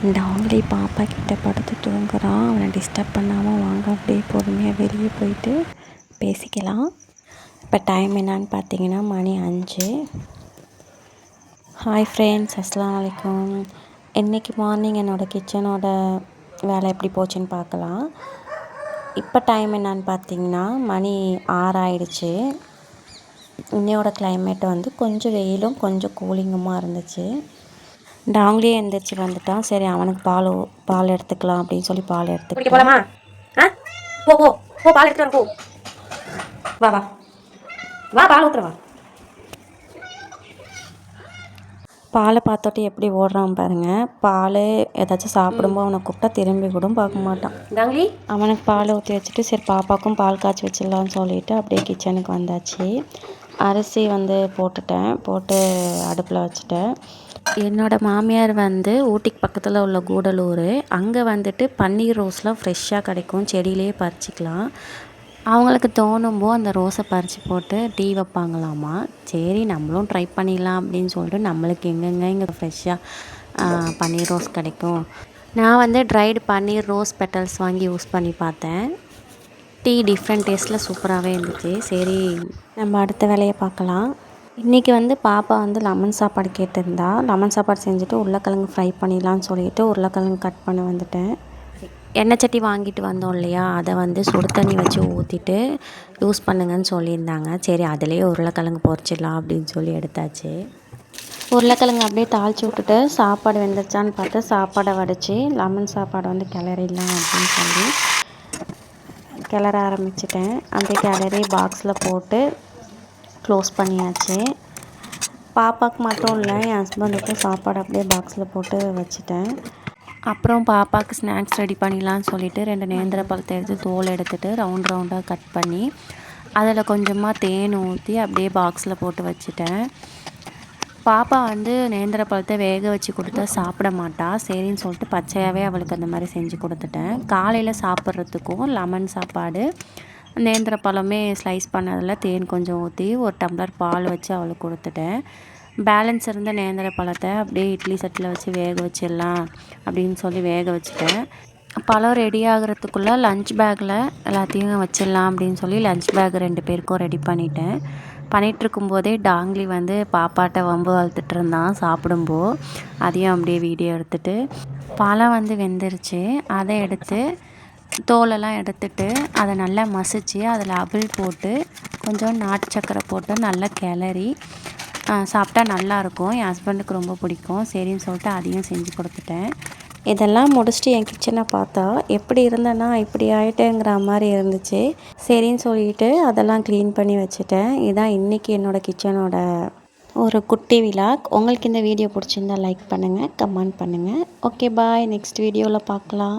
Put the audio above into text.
டாங்லி பாப்பா கிட்ட படுத்து தூங்குறான். அவனை டிஸ்டர்ப் பண்ணாமல் வாங்க அப்படியே பொறுமையாக வெளியே போயிட்டு பேசிக்கலாம். இப்போ டைம் என்னான்னு பார்த்தீங்கன்னா மணி 5. ஹாய் ஃப்ரெண்ட்ஸ், அஸ்ஸலாமு அலைக்கும். இன்றைக்கி மார்னிங் என்னோடய கிச்சனோட வேலை எப்படி போச்சுன்னு பார்க்கலாம். இப்போ டைம் என்னான்னு பார்த்தீங்கன்னா மணி 6 ஆயிடுச்சு. இன்னையோட கிளைமேட் வந்து கொஞ்சம் வெயிலும் கொஞ்சம் கூலிங்குமாக இருந்துச்சு. டாங்லியே எந்திரிச்சு வந்துட்டான். சரி, அவனுக்கு பால் எடுத்துக்கலாம் அப்படின்னு சொல்லி பால் எடுத்துக்கிட்டு போலாமா? போ போ போ, பால் எடுத்துட்டு போ. வா வா வா, பால் ஊத்துறவா. பாலை பார்த்தோட்டு எப்படி ஓடுறான் பாருங்கள். பால் ஏதாச்சும் சாப்பிடும்போது அவனை கூப்பிட்டா திரும்பி கூட பார்க்க மாட்டான். டாங்லி அவனுக்கு பால் ஊற்றி வச்சுட்டு சரி பாப்பாவுக்கும் பால் காய்ச்சி வச்சிடலான்னு சொல்லிவிட்டு அப்படியே கிச்சனுக்கு வந்தாச்சு. அரிசி வந்து போட்டு அடுப்பில் வச்சுட்டேன். என்னோடய மாமியார் வந்து ஊட்டிக்கு பக்கத்தில் உள்ள கூடலூர். அங்கே வந்துட்டு பன்னீர் ரோஸ்லாம் ஃப்ரெஷ்ஷாக கிடைக்கும், செடியிலே பறிச்சிக்கலாம். அவங்களுக்கு தோணும்போது அந்த ரோஸை பறித்து போட்டு டீ வைப்பாங்களாமா. சரி, நம்மளும் ட்ரை பண்ணிடலாம் அப்படின்னு சொல்லிட்டு நம்மளுக்கு எங்கெங்கே இங்கே ஃப்ரெஷ்ஷாக பன்னீர் ரோஸ் கிடைக்கும். நான் வந்து ட்ரைடு பன்னீர் ரோஸ் பெட்டல்ஸ் வாங்கி யூஸ் பண்ணி பார்த்தேன். டீ டிஃப்ரெண்ட் டேஸ்ட்டில் சூப்பராகவே இருந்துச்சு. சரி, நம்ம அடுத்த வேலையை பார்க்கலாம். இன்றைக்கி வந்து பாப்பா வந்து லெமன் சாப்பாடு கேட்டிருந்தா. லெமன் சாப்பாடு செஞ்சுட்டு உருளைக்கிழங்கு ஃப்ரை பண்ணிடலான்னு சொல்லிட்டு உருளைக்கிழங்கு கட் பண்ண வந்துட்டேன். எண்ணெய் சட்டி வாங்கிட்டு வந்தோம் இல்லையா, அதை வந்து சுடு தண்ணி வச்சு ஊற்றிட்டு யூஸ் பண்ணுங்கன்னு சொல்லியிருந்தாங்க. சரி, அதிலே உருளைக்கிழங்கு பொரிச்சிடலாம் அப்படின்னு சொல்லி எடுத்தாச்சு. உருளைக்கிழங்கு அப்படியே தாளித்து விட்டுட்டு சாப்பாடு வெந்துருச்சான்னு பார்த்து சாப்பாடை வடித்து லெமன் சாப்பாடு வந்து கிளறிடலாம் அப்படின்னு சொல்லி கிளற ஆரம்பிச்சிட்டேன். அப்படியே கிளறி பாக்ஸில் போட்டு க்ளோஸ் பண்ணியாச்சு. பாப்பாவுக்கு மட்டும் இல்லை, என் ஹஸ்பண்டுக்கும் சாப்பாடு அப்படியே பாக்ஸில் போட்டு வச்சுட்டேன். அப்புறம் பாப்பாவுக்கு ஸ்நாக்ஸ் ரெடி பண்ணிடலான்னு சொல்லிவிட்டு 2 நேந்திர பழத்தை எடுத்து தோல் எடுத்துகிட்டு ரவுண்டாக கட் பண்ணி அதில் கொஞ்சமாக தேன் ஊற்றி அப்படியே பாக்ஸில் போட்டு வச்சுட்டேன். பாப்பா வந்து நேந்திர பழத்தை வேக வச்சு கொடுத்தா சாப்பிட மாட்டா. சரின்னு சொல்லிட்டு பச்சையாகவே அவளுக்கு அந்த மாதிரி செஞ்சு கொடுத்துட்டேன். காலையில் சாப்பிட்றதுக்கும் லெமன் சாப்பாடு நேந்திர பழமே ஸ்லைஸ் பண்ணதில் தேன் கொஞ்சம் ஊற்றி ஒரு டம்ளர் பால் வச்சு அவளுக்கு கொடுத்துட்டேன். பேலன்ஸ் இருந்த நேந்திர பழத்தை அப்படியே இட்லி சட்டியில் வச்சு வேக வச்சிடலாம் அப்படின்னு சொல்லி வேக வச்சுட்டேன். பழம் ரெடி ஆகிறதுக்குள்ளே லஞ்ச் பேக்கில் எல்லாத்தையும் வச்சிடலாம் அப்படின்னு சொல்லி லஞ்ச் பேக் 2 பேருக்கும் ரெடி பண்ணிகிட்ருக்கும்போதே டாங்லி வந்து பாப்பாட்ட வம்பு வளர்த்துட்டு இருந்தான் சாப்பிடும்போது. அதையும் அப்படியே வீடியோ எடுத்துகிட்டு பழம் வந்து வெந்துருச்சு. அதை எடுத்து தோலெல்லாம் எடுத்துட்டு அதை நல்லா மசித்து அதில் அவிள் போட்டு கொஞ்சம் நாட்டு சக்கரை போட்டு நல்லா கிளறி சாப்பிட்டா நல்லாயிருக்கும். என் ஹஸ்பண்டுக்கு ரொம்ப பிடிக்கும். சரின்னு சொல்லிட்டு அதையும் செஞ்சு கொடுத்துட்டேன். இதெல்லாம் முடிச்சுட்டு என் கிச்சனை பார்த்தா எப்படி இருந்தேன்னா இப்படி ஆகிட்டேங்கிற மாதிரி இருந்துச்சு. சரின்னு சொல்லிட்டு அதெல்லாம் க்ளீன் பண்ணி வச்சுட்டேன். இதுதான் இன்றைக்கி என்னோடய கிச்சனோட ஒரு குட்டி விலாக். உங்களுக்கு இந்த வீடியோ பிடிச்சிருந்தா லைக் பண்ணுங்கள், கமெண்ட் பண்ணுங்கள். ஓகே, பாய். நெக்ஸ்ட் வீடியோவில் பார்க்கலாம்.